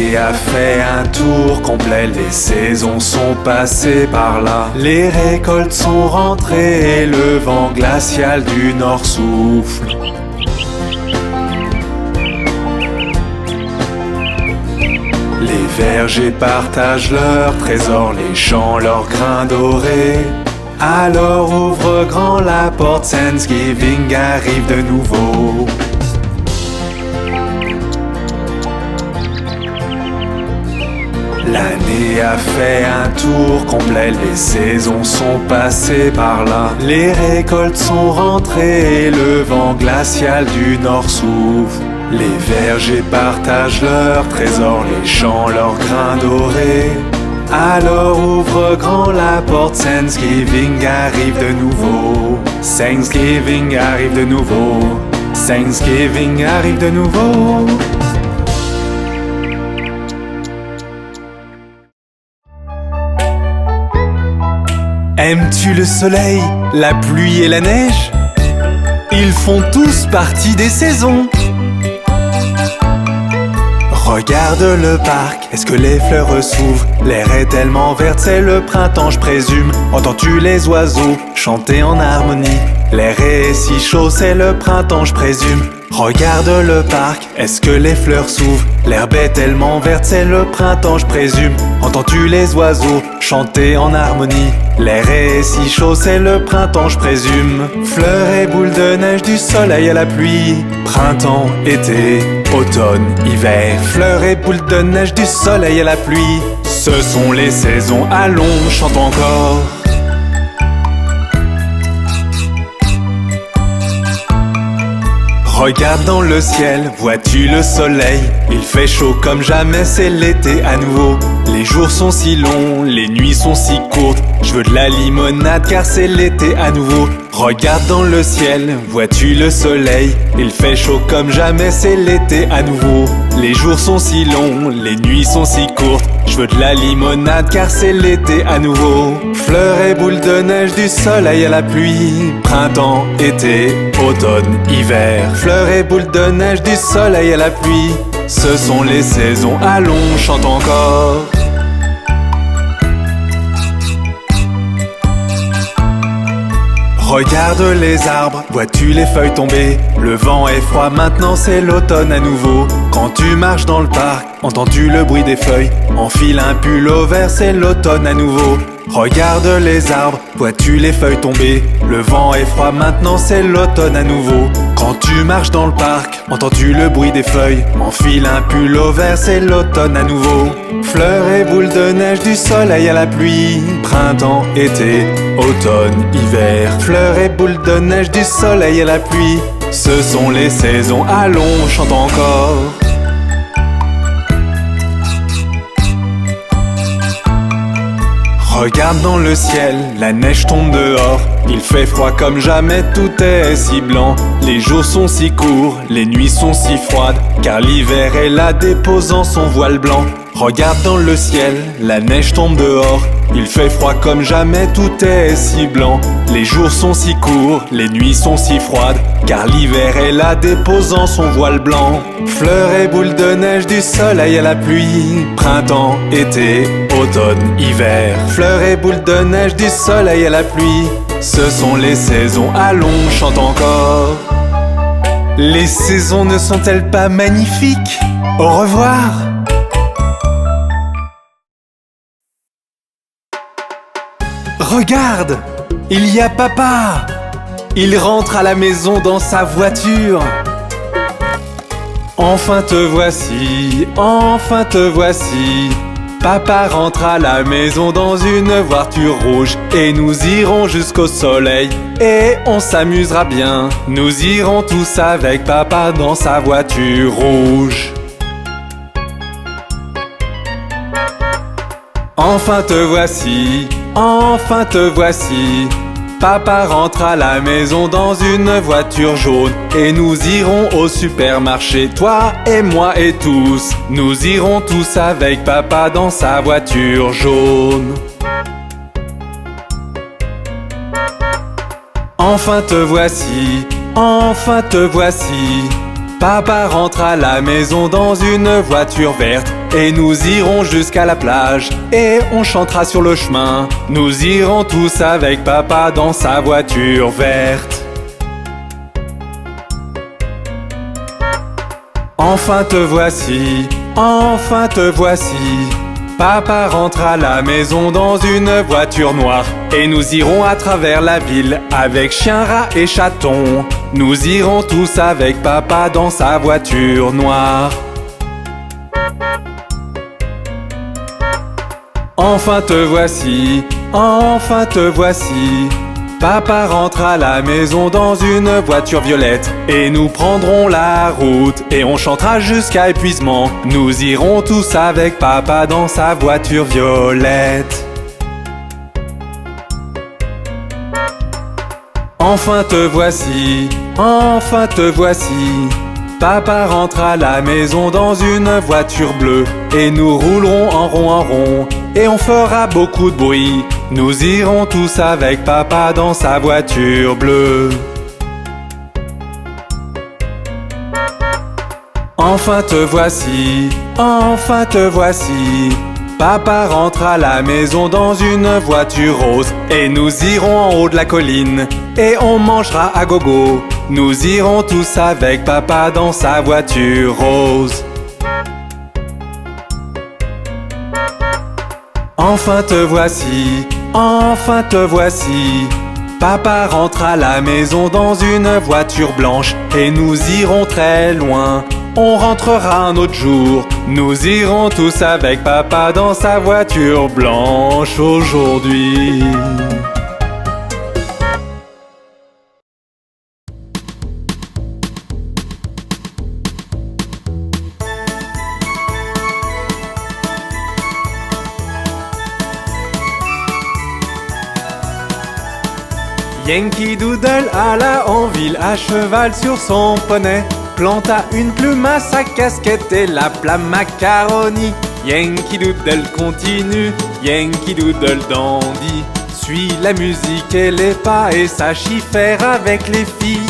L'année a fait un tour complet, les saisons sont passées par là. Les récoltes sont rentrées et le vent glacial du nord souffle. Les vergers partagent leurs trésors, les champs leurs grains dorés. Alors ouvre grand la porte, Thanksgiving arrive de nouveau. L'année a fait un tour complet, les saisons sont passées par là. Les récoltes sont rentrées et le vent glacial du nord souffle. Les vergers partagent leurs trésors, les champs leurs grains dorés. Alors ouvre grand la porte, Thanksgiving arrive de nouveau. Thanksgiving arrive de nouveau. Thanksgiving arrive de nouveau. Aimes-tu le soleil, la pluie et la neige? Ils font tous partie des saisons. Regarde le parc, est-ce que les fleurs s'ouvrent? L'air est tellement vert, c'est le printemps je présume. Entends-tu les oiseaux chanter en harmonie? L'air est si chaud, c'est le printemps je présume. Regarde le parc, est-ce que les fleurs s'ouvrent? L'herbe est tellement verte, c'est le printemps je présume. Entends-tu les oiseaux chanter en harmonie? L'air est si chaud, c'est le printemps je présume. Fleurs et boules de neige, du soleil à la pluie. Printemps, été, automne, hiver. Fleurs et boules de neige, du soleil à la pluie. Ce sont les saisons, allons, chante encore. Regarde dans le ciel, vois-tu le soleil? Il fait chaud comme jamais, c'est l'été à nouveau. Les jours sont si longs, les nuits sont si courtes. Je veux de la limonade car c'est l'été à nouveau. Regarde dans le ciel, vois-tu le soleil? Il fait chaud comme jamais, c'est l'été à nouveau. Les jours sont si longs, les nuits sont si courtes. Je veux de la limonade car c'est l'été à nouveau. Fleurs et boules de neige, du soleil à la pluie. Printemps, été, automne, hiver. Fleurs et boules de neige, du soleil à la pluie. Ce sont les saisons, allons, chante encore. Regarde les arbres, vois-tu les feuilles tomber? Le vent est froid, maintenant c'est l'automne à nouveau. Quand tu marches dans le parc, entends-tu le bruit des feuilles? Enfile un pull au vert, c'est l'automne à nouveau. Regarde les arbres, vois-tu les feuilles tomber? Le vent est froid, maintenant c'est l'automne à nouveau. Quand tu marches dans le parc, entends-tu le bruit des feuilles? Enfile un pull au vert, c'est l'automne à nouveau. Fleurs et boules de neige, du soleil à la pluie. Printemps, été, automne, hiver. Fleurs et boules de neige, du soleil à la pluie. Ce sont les saisons, allons, chante encore. Regarde dans le ciel, la neige tombe dehors. Il fait froid comme jamais, tout est si blanc. Les jours sont si courts, les nuits sont si froides, car l'hiver est là déposant son voile blanc. Regarde dans le ciel, la neige tombe dehors. Il fait froid comme jamais, tout est si blanc. Les jours sont si courts, les nuits sont si froides, car l'hiver est là déposant son voile blanc. Fleurs et boules de neige, du soleil à la pluie. Printemps, été, automne, hiver. Fleurs et boules de neige, du soleil à la pluie. Ce sont les saisons, allons, chante encore. Les saisons ne sont-elles pas magnifiques? Au revoir. Regarde, il y a papa. Il rentre à la maison dans sa voiture. Enfin te voici, enfin te voici. Papa rentre à la maison dans une voiture rouge. Et nous irons jusqu'au soleil et on s'amusera bien. Nous irons tous avec papa dans sa voiture rouge. Enfin te voici, enfin te voici. Papa rentre à la maison dans une voiture jaune. Et nous irons au supermarché, toi et moi et tous. Nous irons tous avec papa dans sa voiture jaune. Enfin te voici, enfin te voici. Papa rentre à la maison dans une voiture verte. et nous irons jusqu'à la plage. Et on chantera sur le chemin. Nous irons tous avec papa dans sa voiture verte. Enfin te voici, enfin te voici. Papa rentre à la maison dans une voiture noire. Et nous irons à travers la ville avec chien, rat et chaton. Nous irons tous avec papa dans sa voiture noire. Enfin te voici, enfin te voici. Papa rentre à la maison dans une voiture violette. Et nous prendrons la route et on chantera jusqu'à épuisement. Nous irons tous avec papa dans sa voiture violette. Enfin te voici, enfin te voici. Papa rentre à la maison dans une voiture bleue. Et nous roulerons en rond, et on fera beaucoup de bruit. Nous irons tous avec papa dans sa voiture bleue. Enfin te voici, enfin te voici. Papa rentre à la maison dans une voiture rose. Et nous irons en haut de la colline, et on mangera à gogo. Nous irons tous avec papa dans sa voiture rose. Enfin te voici, enfin te voici. Papa rentre à la maison dans une voiture blanche. Et nous irons très loin, on rentrera un autre jour. Nous irons tous avec papa dans sa voiture blanche aujourd'hui. Yankee Doodle alla en ville à cheval sur son poney. Planta une plume à sa casquette et l'appela macaroni. Yankee Doodle continue, Yankee Doodle dandy. Suis la musique et les pas et sache y faire avec les filles.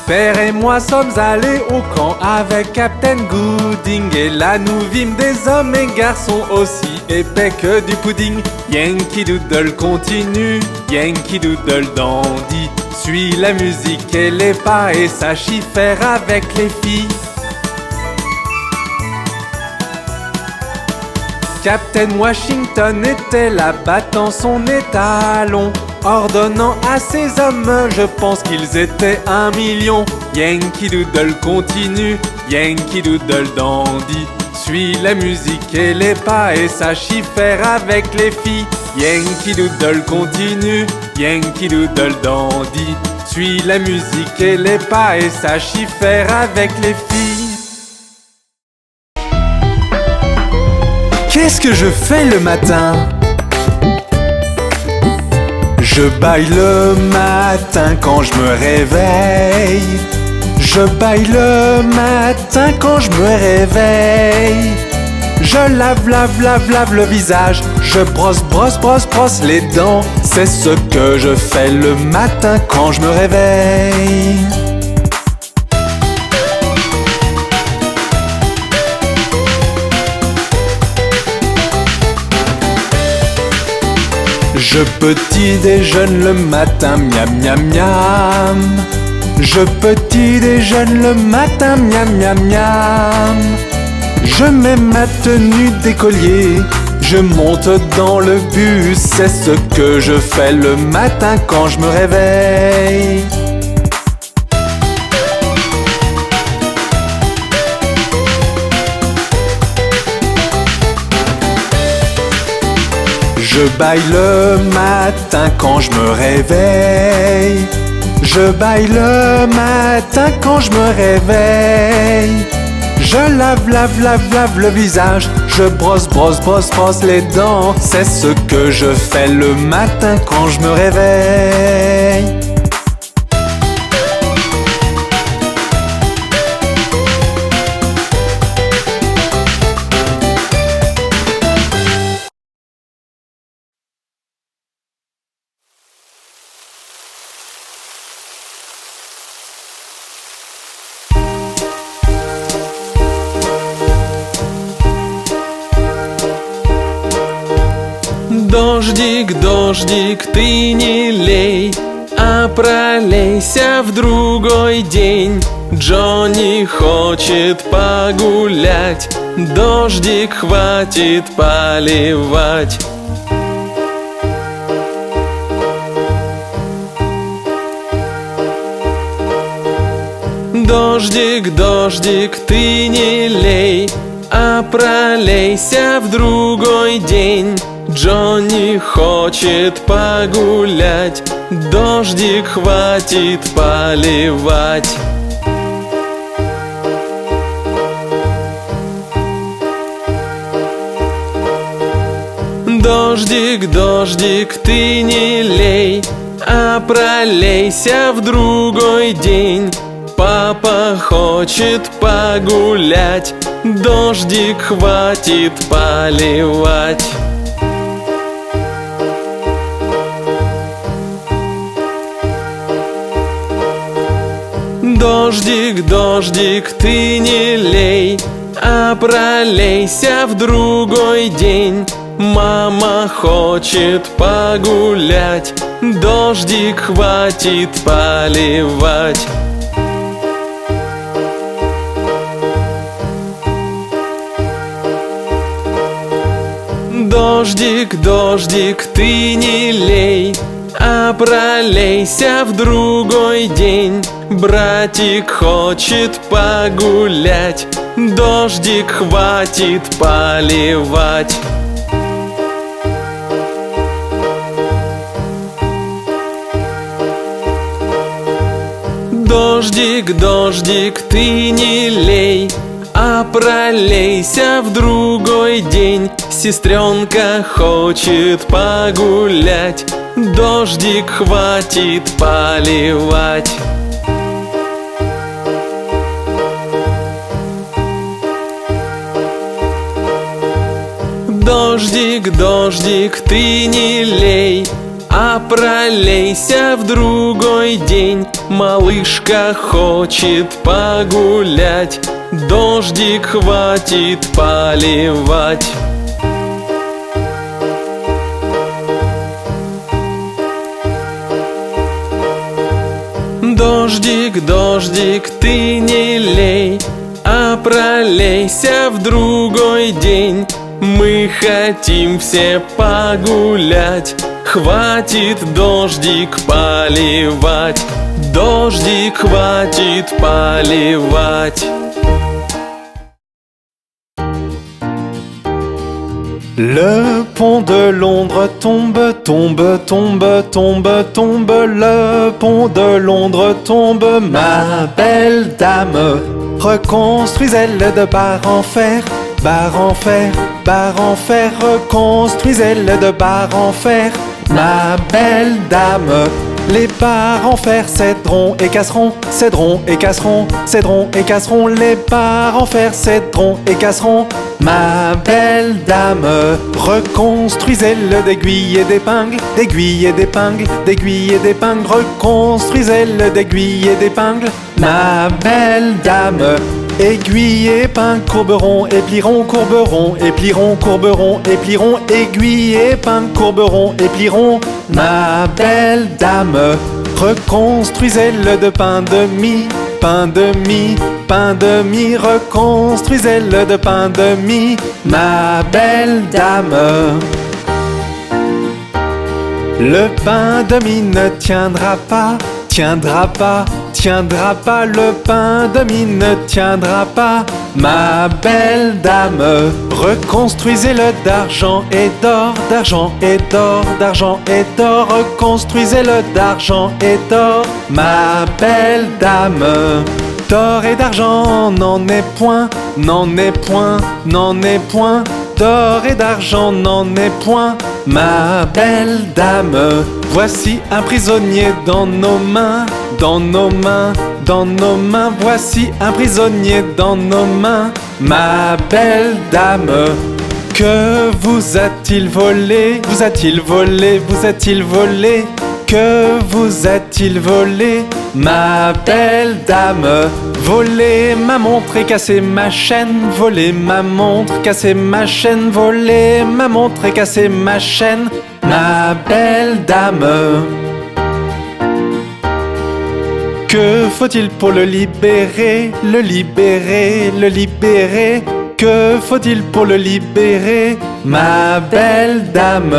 Père et moi sommes allés au camp avec Captain Gooding. Et là nous vîmes des hommes et garçons aussi épais que du pudding. Yankee Doodle continue, Yankee Doodle dandy. Suis la musique et les pas et sache y faire avec les filles. Captain Washington était là battant son étalon, ordonnant à ses hommes, je pense qu'ils étaient 1 million. Yankee Doodle continue, Yankee Doodle dandy. Suis la musique et les pas et sache y faire avec les filles. Yankee Doodle continue, Yankee Doodle dandy. Suis la musique et les pas et sache y faire avec les filles. Qu'est-ce que je fais le matin? Je baille le matin quand je me réveille. Je baille le matin quand je me réveille. Je lave le visage. Je brosse les dents. C'est ce que je fais le matin quand je me réveille. Je petit déjeune le matin, miam miam miam. Je petit déjeune le matin, miam miam miam. Je mets ma tenue d'écolier, je monte dans le bus. C'est ce que je fais le matin quand je me réveille. Je baille le matin quand je me réveille. Je baille le matin quand je me réveille. Je lave le visage. Je brosse les dents. C'est ce que je fais le matin quand je me réveille. Дождик, дождик, ты не лей, а пролейся в другой день. Джонни хочет погулять, дождик хватит поливать. Дождик, дождик, ты не лей, а пролейся в другой день. Джонни хочет погулять, дождик хватит поливать. Дождик, дождик, ты не лей, а пролейся в другой день. Папа хочет погулять, дождик хватит поливать. Дождик, дождик, ты не лей, а пролейся в другой день. Мама хочет погулять, дождик хватит поливать. Дождик, дождик, ты не лей, а пролейся в другой день. Братик хочет погулять, дождик хватит поливать. Дождик, дождик, ты не лей, а пролейся в другой день. Сестренка хочет погулять, дождик хватит поливать. Дождик, дождик, ты не лей, а пролейся в другой день. Малышка хочет погулять, дождик хватит поливать. Дождик, дождик, ты не лей, а пролейся в другой день. Мы хотим все погулять, хватит дождик поливать. Дождик хватит поливать. Le pont de Londres tombe, tombe, tombe, tombe, tombe. Le pont de Londres tombe, ma belle dame. Reconstruisez-le de barre en fer, barre en fer, barre en fer. Reconstruisez-le de barre en fer, ma belle dame. Les barres en fer céderont et casseront, céderont et casseront, céderont et casseront. Les barres en fer céderont et casseront, ma belle dame. Reconstruisez-le d'aiguilles et d'épingles, d'aiguilles et d'épingles, d'aiguilles et d'épingles. Reconstruisez-le d'aiguilles et d'épingles, ma belle dame. Aiguilles et épingles courberont et plieront, courberont et plieront, courberont et plieront. Aiguilles et épingles courberont et plieront, ma belle dame. Reconstruisez-le de pain de mie, pain de mie, pain de mie. Reconstruisez-le de pain de mie, ma belle dame. Le pain de mie ne tiendra pas, tiendra pas, tiendra pas. Le pain de mie ne tiendra pas, ma belle dame. Reconstruisez-le d'argent et d'or, d'argent et d'or, d'argent et d'or. Reconstruisez-le d'argent et d'or, ma belle dame. D'or et d'argent n'en est point, n'en est point, n'en est point. D'or et d'argent n'en est point, ma belle dame. Voici un prisonnier dans nos mains, dans nos mains, dans nos mains. Voici un prisonnier dans nos mains, ma belle dame. Que vous a-t-il volé? Vous a-t-il volé? Vous a-t-il volé? Que vous a-t-il volé? ma belle dame. Voler ma montre et casser ma chaîne, voler ma montre, casser ma chaîne, voler ma montre et casser ma chaîne, ma belle dame. Que faut-il pour le libérer, le libérer, le libérer? Que faut-il pour le libérer, ma belle dame?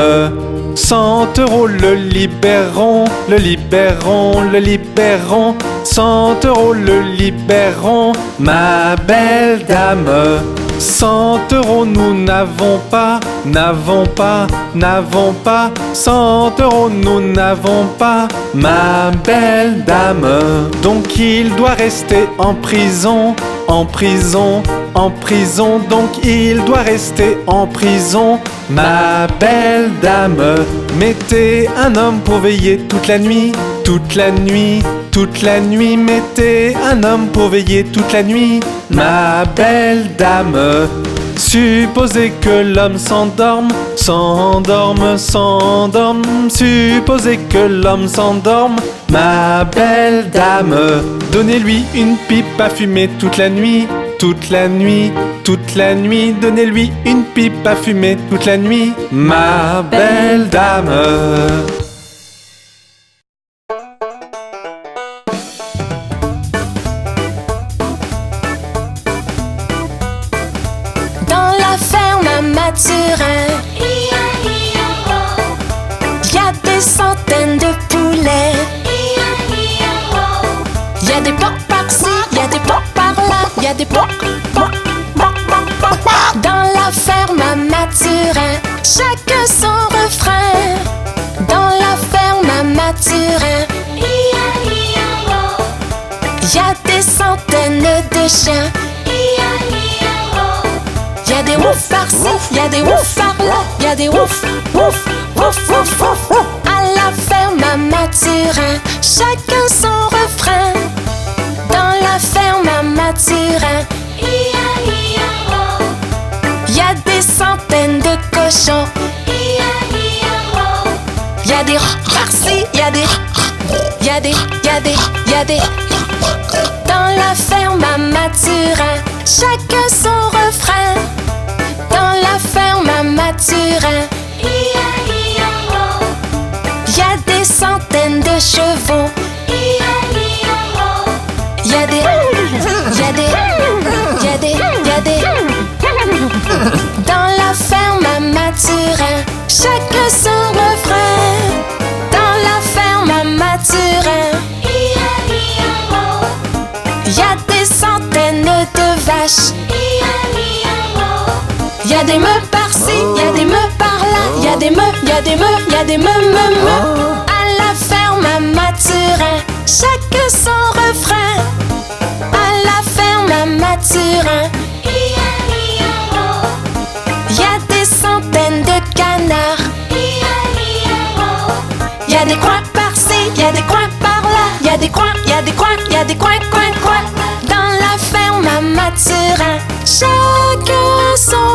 100 € le libérons, le libérons, le libérons. 100 € le libérons, ma belle dame. 100 € nous n'avons pas, n'avons pas, n'avons pas. 100 € nous n'avons pas, ma belle dame. Donc il doit rester en prison, en prison, en prison. Donc il doit rester en prison, ma belle dame. Mettez un homme pour veiller toute la nuit, toute la nuit, toute la nuit. Mettez un homme pour veiller toute la nuit, ma belle dame. Supposez que l'homme s'endorme, s'endorme, s'endorme. Supposez que l'homme s'endorme, ma belle dame. Donnez-lui une pipe à fumer toute la nuit, toute la nuit, toute la nuit. Donnez-lui une pipe à fumer toute la nuit, ma belle dame. Dans la ferme à Mathurin, y a des centaines de poulets. Y a des porcs par-ci, y a des porcs par-là, y a des porcs. Dans la ferme à Mathurin, chacun son refrain. Dans la ferme à Mathurin, y a des centaines de chiens. Y'a des ouf par-ci, y'a des ouf par-là, y'a des ouf, ouf, ouf, ouf, ouf. À la ferme à Mathurin, chacun son refrain. Dans la ferme à Mathurin, y'a des centaines de cochons. Y'a des par-ci, y'a des, y'a des, y'a des, y'a des. Dans la ferme à Mathurin, chacun son refrain. Dans la ferme à Mathurin, y'a des centaines de chevaux. Y'a des, y'a des, y'a des, y'a des. Dans la ferme à Mathurin, chacun son refrain. Dans la ferme à Mathurin, y'a des centaines de vaches. Y'a des meules par-ci, y'a des meules par-là, y'a des meules, y'a des meules, y'a des meules, meules. À la ferme à Mathurin, chacun son refrain. À la ferme à Mathurin, y'a des centaines de canards. Y'a des coins par-ci, y'a des coins par-là, y'a des coins, y'a des coins, y'a des coins, coins, coins. Dans la ferme à Mathurin, chacun son